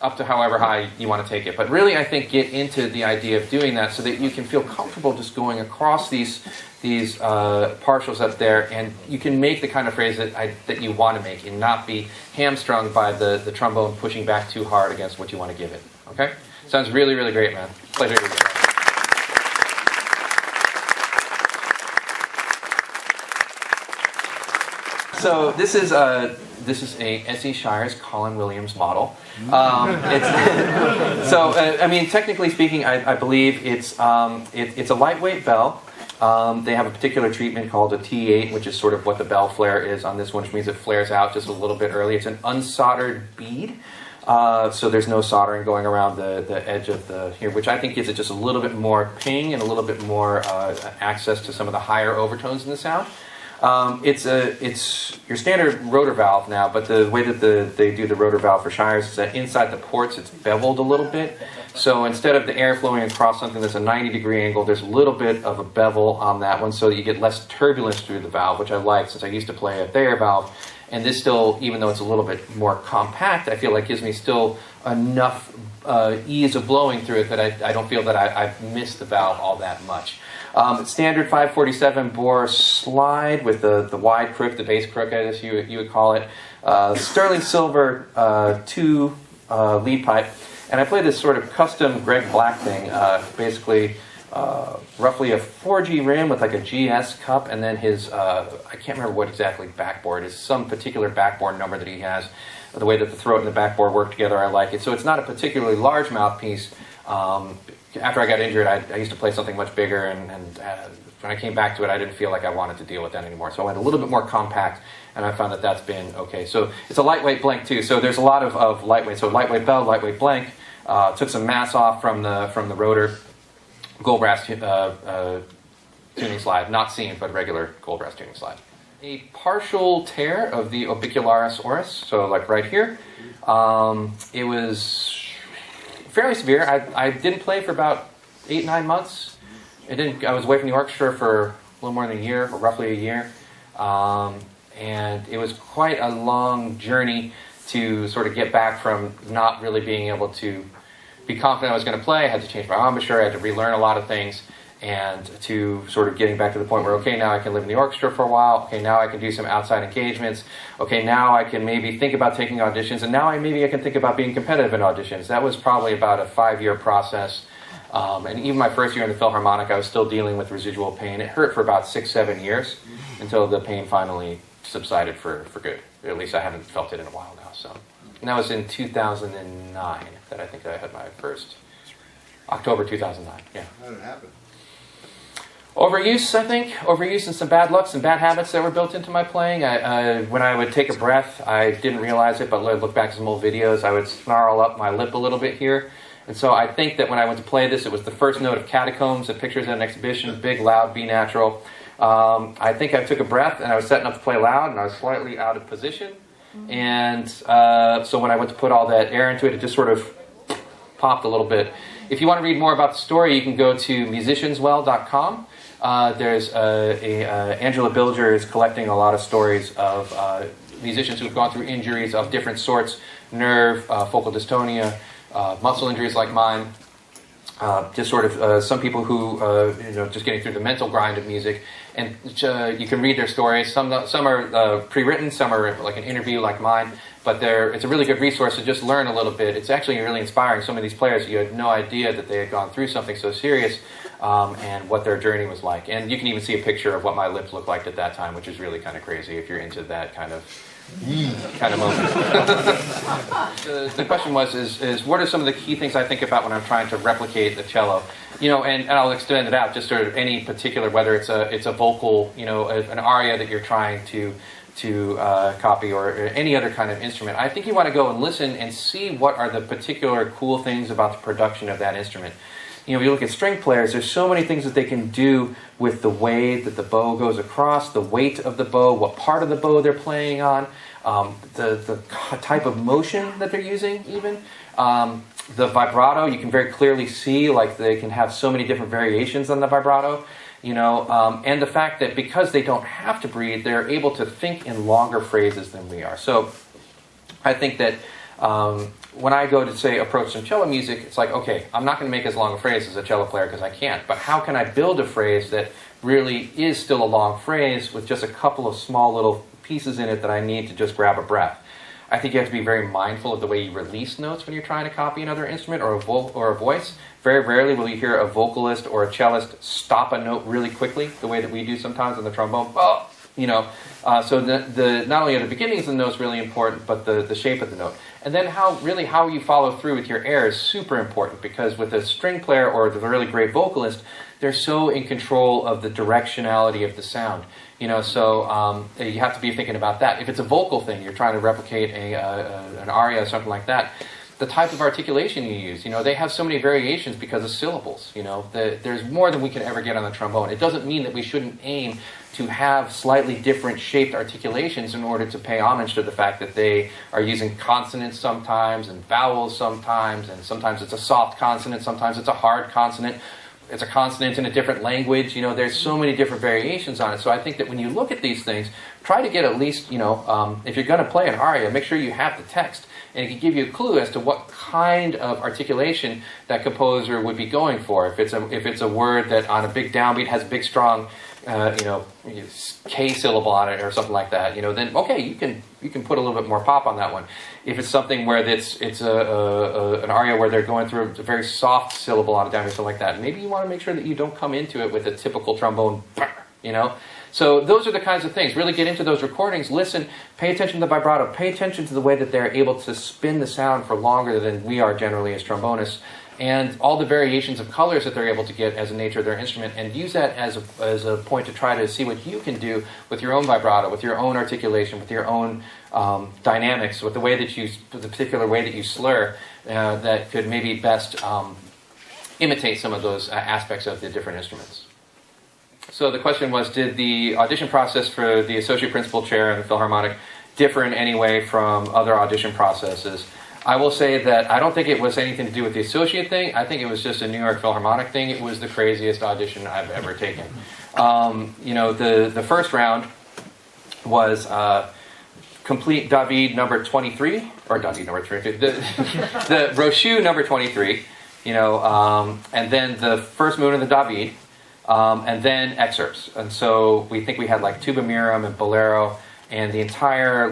up to however high you want to take it. But really, I think get into the idea of doing that so that you can feel comfortable just going across these partials up there, and you can make the kind of phrase that you want to make and not be hamstrung by the trombone pushing back too hard against what you want to give it. Okay? Sounds really, really great, man. Pleasure to be here. So this is a S.E. Shires Colin Williams model. I mean, technically speaking, I believe it's a lightweight bell. They have a particular treatment called a T8, which is sort of what the bell flare is on this one, which means it flares out just a little bit early. It's an unsoldered bead, so there's no soldering going around the edge of the here, which I think gives it just a little bit more ping and a little bit more access to some of the higher overtones in the sound. It's your standard rotor valve now, but the way that they do the rotor valve for Shires is that inside the ports it's beveled a little bit. So instead of the air flowing across something that's a 90-degree angle, there's a little bit of a bevel on that one so that you get less turbulence through the valve, which I like since I used to play a Thayer valve. And this still, even though it's a little bit more compact, I feel like gives me still enough ease of blowing through it that I don't feel that I've missed the valve all that much. Standard 547 bore slide with the wide crook, the bass crook, I guess you would call it. Sterling silver 2 lead pipe. And I play this sort of custom Greg Black thing, basically roughly a 4G rim with like a GS cup, and then his, I can't remember what exactly backboard is, some particular backboard number that he has. The way that the throat and the backboard work together, I like it. So it's not a particularly large mouthpiece. After I got injured, I used to play something much bigger, and when I came back to it, I didn't feel like I wanted to deal with that anymore. So I went a little bit more compact, and I found that that's been okay. So it's a lightweight blank too. So there's a lot of lightweight. So lightweight bell, lightweight blank. Took some mass off from the rotor. Gold brass tuning slide, not seamed, but regular gold brass tuning slide. A partial tear of the orbicularis oris, so like right here. It was fairly severe. I didn't play for about 8-9 months. I was away from the orchestra for a little more than a year, or roughly a year. And it was quite a long journey to sort of get back from not really being able to be confident I was going to play. I had to change my embouchure. I had to relearn a lot of things, and to sort of getting back to the point where, okay, now I can live in the orchestra for a while. Okay, now I can do some outside engagements. Okay, now I can maybe think about taking auditions, and now maybe I can think about being competitive in auditions. That was probably about a 5-year process. And even my first year in the Philharmonic, I was still dealing with residual pain. It hurt for about 6-7 years until the pain finally subsided for good. At least I haven't felt it in a while now. So, and that was in 2009 that I think I had my first, October 2009, yeah. How did it happen? Overuse, I think. Overuse and some bad luck, some bad habits that were built into my playing. When I would take a breath, I didn't realize it, but I look back at some old videos, I would snarl up my lip a little bit here. And so I think that when I went to play this, it was the first note of Catacombs, the pictures at an exhibition, big, loud, B natural. I think I took a breath, and I was setting up to play loud, and I was slightly out of position. And so when I went to put all that air into it, it just sort of popped a little bit. If you want to read more about the story, you can go to musicianswell.com. There's Angela Bilger is collecting a lot of stories of musicians who've gone through injuries of different sorts, nerve, focal dystonia, muscle injuries like mine. Just sort of some people who just getting through the mental grind of music, and you can read their stories. Some are pre-written, some are like an interview like mine, but it's a really good resource to just learn a little bit. It's actually really inspiring. Some of these players, you had no idea that they had gone through something so serious, and what their journey was like. And you can even see a picture of what my lips looked like at that time, which is really kind of crazy if you're into that kind of moment. The question was, is what are some of the key things I think about when I'm trying to replicate the cello? And I'll extend it out, just sort of any particular, whether it's a vocal, an aria that you're trying to copy, or any other kind of instrument. I think you want to go and listen and see what are the particular cool things about the production of that instrument. You look at string players, there's so many things that they can do with the way that the bow goes across, the weight of the bow, what part of the bow they're playing on, the type of motion that they're using even. The vibrato, you can very clearly see, like they can have so many different variations on the vibrato, and the fact that because they don't have to breathe, they're able to think in longer phrases than we are. So I think that when I go to, say, approach some cello music, it's like, okay, I'm not going to make as long a phrase as a cello player because I can't, but how can I build a phrase that really is still a long phrase with just a couple of small little pieces in it that I need to just grab a breath? I think you have to be very mindful of the way you release notes when you're trying to copy another instrument or a voice. Very rarely will you hear a vocalist or a cellist stop a note really quickly, the way that we do sometimes on the trombone. Oh, So not only are the beginnings of the notes really important, but the shape of the note. And then how you follow through with your air is super important, because with a string player or the really great vocalist, they're so in control of the directionality of the sound. So you have to be thinking about that. If it's a vocal thing, you're trying to replicate an aria or something like that, the type of articulation you use, they have so many variations because of syllables. There's more than we can ever get on the trombone. It doesn't mean that we shouldn't aim to have slightly different shaped articulations in order to pay homage to the fact that they are using consonants sometimes and vowels sometimes, and sometimes it's a soft consonant, sometimes it's a hard consonant. It's a consonant in a different language. There's so many different variations on it. So I think that when you look at these things, try to get at least, if you're going to play an aria, make sure you have the text. And it can give you a clue as to what kind of articulation that composer would be going for. If it's a word that on a big downbeat has a big strong, K syllable on it or something like that, then okay, you can put a little bit more pop on that one. If it's something where it's an aria where they're going through a very soft syllable on a downbeat, something like that, maybe you want to make sure that you don't come into it with a typical trombone, So those are the kinds of things. Really get into those recordings, listen, pay attention to the vibrato, pay attention to the way that they're able to spin the sound for longer than we are generally as trombonists, and all the variations of colors that they're able to get as a nature of their instrument, and use that as a point to try to see what you can do with your own vibrato, with your own articulation, with your own dynamics, with the particular way that you slur, that could maybe best imitate some of those aspects of the different instruments. So the question was, did the audition process for the associate principal chair in the Philharmonic differ in any way from other audition processes? I will say that I don't think it was anything to do with the associate thing. I think it was just a New York Philharmonic thing. It was the craziest audition I've ever taken. The first round was complete David number 23, or David number 23, the Rochu number 23, and then the first movement of the David, and then excerpts. And so we think we had like Tuba Mirum and Bolero, and the entire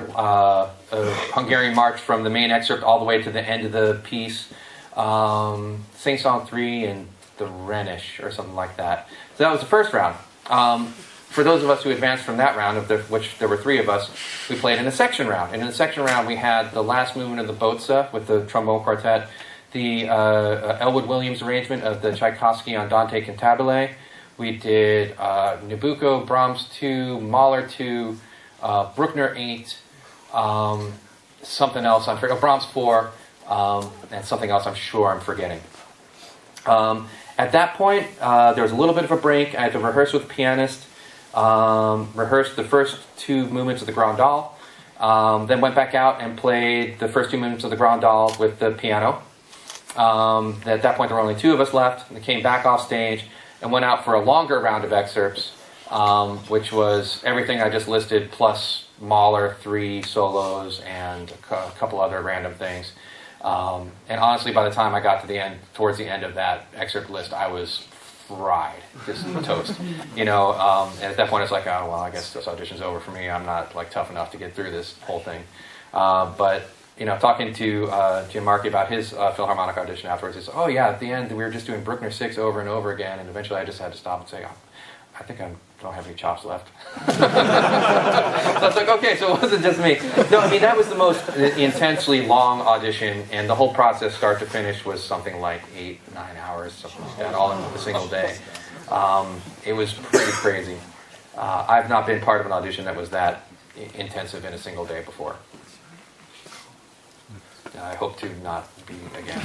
Hungarian march from the main excerpt all the way to the end of the piece, Sing Song 3 and the Rhenish or something like that. So that was the first round. For those of us who advanced from that round, which there were 3 of us, we played in a section round. And in the section round we had the last movement of the Bozza with the trombone quartet, the Elwood Williams arrangement of the Tchaikovsky Andante Cantabile. We did Nabucco, Brahms 2, Mahler 2, Bruckner 8, something else I'm forgetting, Brahms 4, and something else I'm sure I'm forgetting. At that point, there was a little bit of a break. I had to rehearse with the pianist, rehearsed the first 2 movements of the Grand Dal, then went back out and played the first 2 movements of the Grand Dal with the piano. At that point, there were only 2 of us left, and they came back off stage and went out for a longer round of excerpts, which was everything I just listed, plus Mahler 3 solos and a couple other random things. And honestly, by the time I got to towards the end of that excerpt list, I was fried, just toast. And at that point, it's like, oh well, I guess this audition's over for me. I'm not tough enough to get through this whole thing. But talking to Jim Markey about his Philharmonic audition afterwards, he said, oh yeah, at the end we were just doing Bruckner 6 over and over again, and eventually I just had to stop and say, I think I don't have any chops left. So I was like, okay, so it wasn't just me. No, I mean, that was the most intensely long audition, and the whole process, start to finish, was something like 8-9 hours, something like that, all in a single day. It was pretty crazy. I've not been part of an audition that was that intensive in a single day before. I hope to not be again.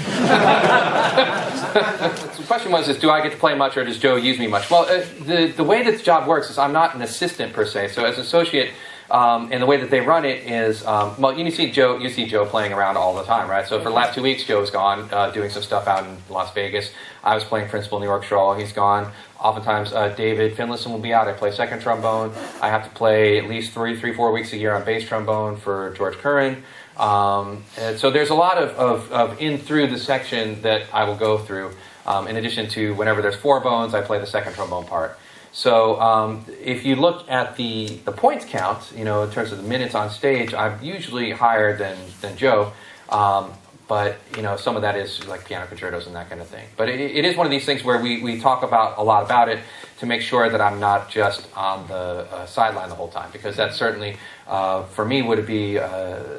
The question was, do I get to play much, or does Joe use me much? Well, the way this job works is I'm not an assistant per se. So as an associate, and the way that they run it is, you see Joe playing around all the time, right? So for the last 2 weeks, Joe's gone doing some stuff out in Las Vegas. I was playing principal in New York Shaw. He's gone. Oftentimes, David Finlayson will be out. I play second trombone. I have to play at least 3-4 weeks a year on bass trombone for George Curran. And so there's a lot of in through the section that I will go through. In addition to whenever there's 4 bones, I play the second trombone part. So if you look at the points count, in terms of the minutes on stage, I'm usually higher than Joe. But some of that is like piano concertos and that kind of thing. But it is one of these things where we talk a lot about it to make sure that I'm not just on the sideline the whole time, because that certainly, for me, would be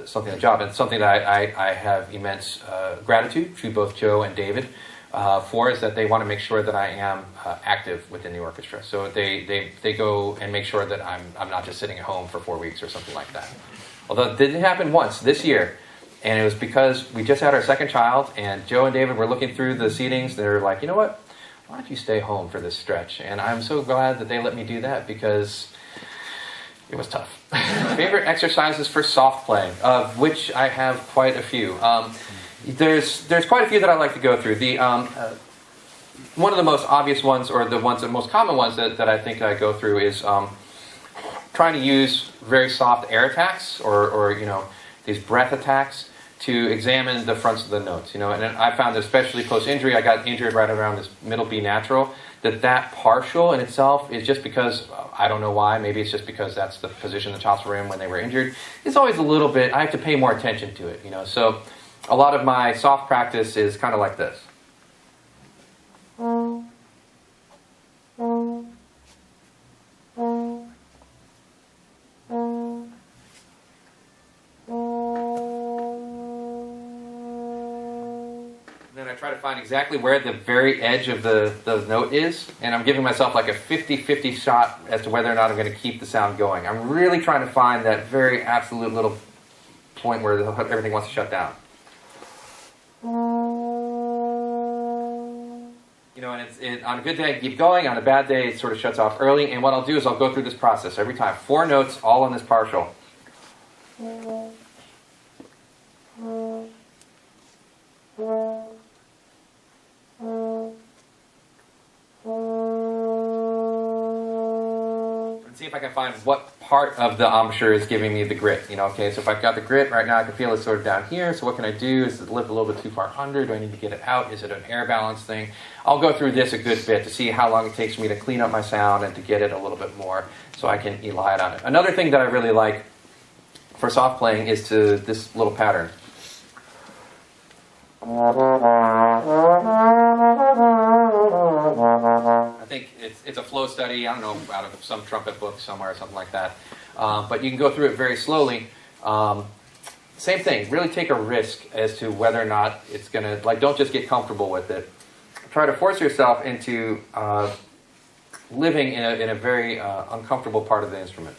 something, a job, and something that I have immense gratitude to both Joe and David for, is that they want to make sure that I am active within the orchestra. So they go and make sure that I'm not just sitting at home for 4 weeks or something like that. Although it did happen once this year, and it was because we just had our second child, and Joe and David were looking through the seatings. They were like, you know what? Why don't you stay home for this stretch? And I'm so glad that they let me do that, because it was tough. Favorite exercises for soft playing, of which I have quite a few. There's quite a few that I like to go through. One of the most obvious ones, or the most common ones that I think I go through, is trying to use very soft air attacks, or these breath attacks, to examine the fronts of the notes. And I found that, especially post-injury, I got injured right around this middle B natural, that partial in itself is just because, I don't know why, maybe it's just because that's the position the chops were in when they were injured. It's always a little bit, I have to pay more attention to it, So a lot of my soft practice is kind of like this. Try to find exactly where the very edge of the note is, and I'm giving myself like a 50-50 shot as to whether or not I'm going to keep the sound going. I'm really trying to find that very absolute little point where everything wants to shut down. And on a good day, I keep going. On a bad day, it sort of shuts off early, and what I'll do is I'll go through this process every time. 4 notes, all on this partial. See if I can find what part of the embouchure is giving me the grit. Okay, so if I've got the grit right now, I can feel it sort of down here. So what can I do? Is it lift a little bit too far under? Do I need to get it out? Is it an air balance thing? I'll go through this a good bit to see how long it takes me to clean up my sound and to get it a little bit more so I can rely on it. Another thing that I really like for soft playing is this little pattern. I think it's a flow study, I don't know, out of some trumpet book somewhere or something like that. But you can go through it very slowly. Same thing, really take a risk as to whether or not it's going to, don't just get comfortable with it. Try to force yourself into living in a very uncomfortable part of the instrument.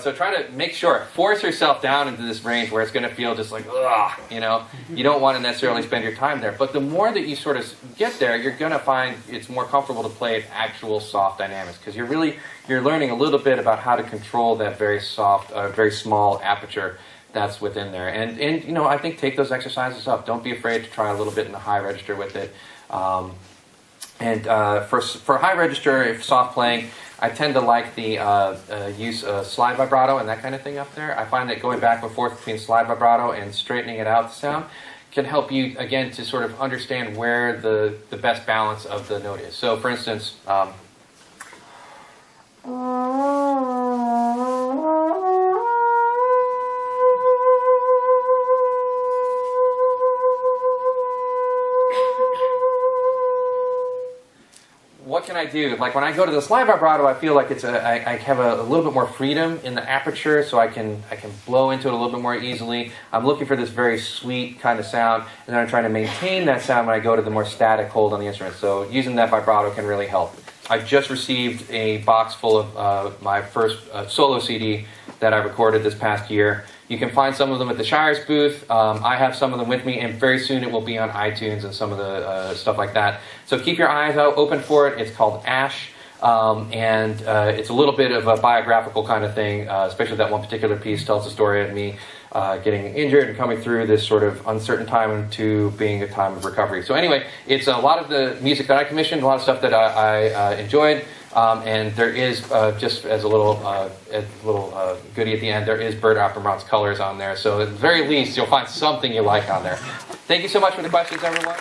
So try to make sure, force yourself down into this range where it's going to feel just like, ugh, You don't want to necessarily spend your time there. But the more that you sort of get there, you're going to find it's more comfortable to play at actual soft dynamics, because you're learning a little bit about how to control that very soft, very small aperture that's within there. And I think take those exercises up. Don't be afraid to try a little bit in the high register with it. For high register, if soft playing, I tend to like the use of slide vibrato and that kind of thing up there. I find that going back and forth between slide vibrato and straightening it out, the sound, can help you, again, to sort of understand where the best balance of the note is. So, for instance, what can I do? Like when I go to the slide vibrato, I feel like I have a little bit more freedom in the aperture, so I can blow into it a little bit more easily. I'm looking for this very sweet kind of sound, and then I'm trying to maintain that sound when I go to the more static hold on the instrument. So using that vibrato can really help. I just received a box full of my first solo CD that I recorded this past year. You can find some of them at the Shires booth. I have some of them with me, and very soon it will be on iTunes and some of the stuff like that. So keep your eyes out open for it. It's called Ash, and it's a little bit of a biographical kind of thing, especially that one particular piece tells the story of me getting injured and coming through this sort of uncertain time into being a time of recovery. So anyway, it's a lot of the music that I commissioned, a lot of stuff that I enjoyed. And there is, just as a little goodie at the end, there is Bert Oppermann's colors on there. So at the very least, you'll find something you like on there. Thank you so much for the questions, everyone.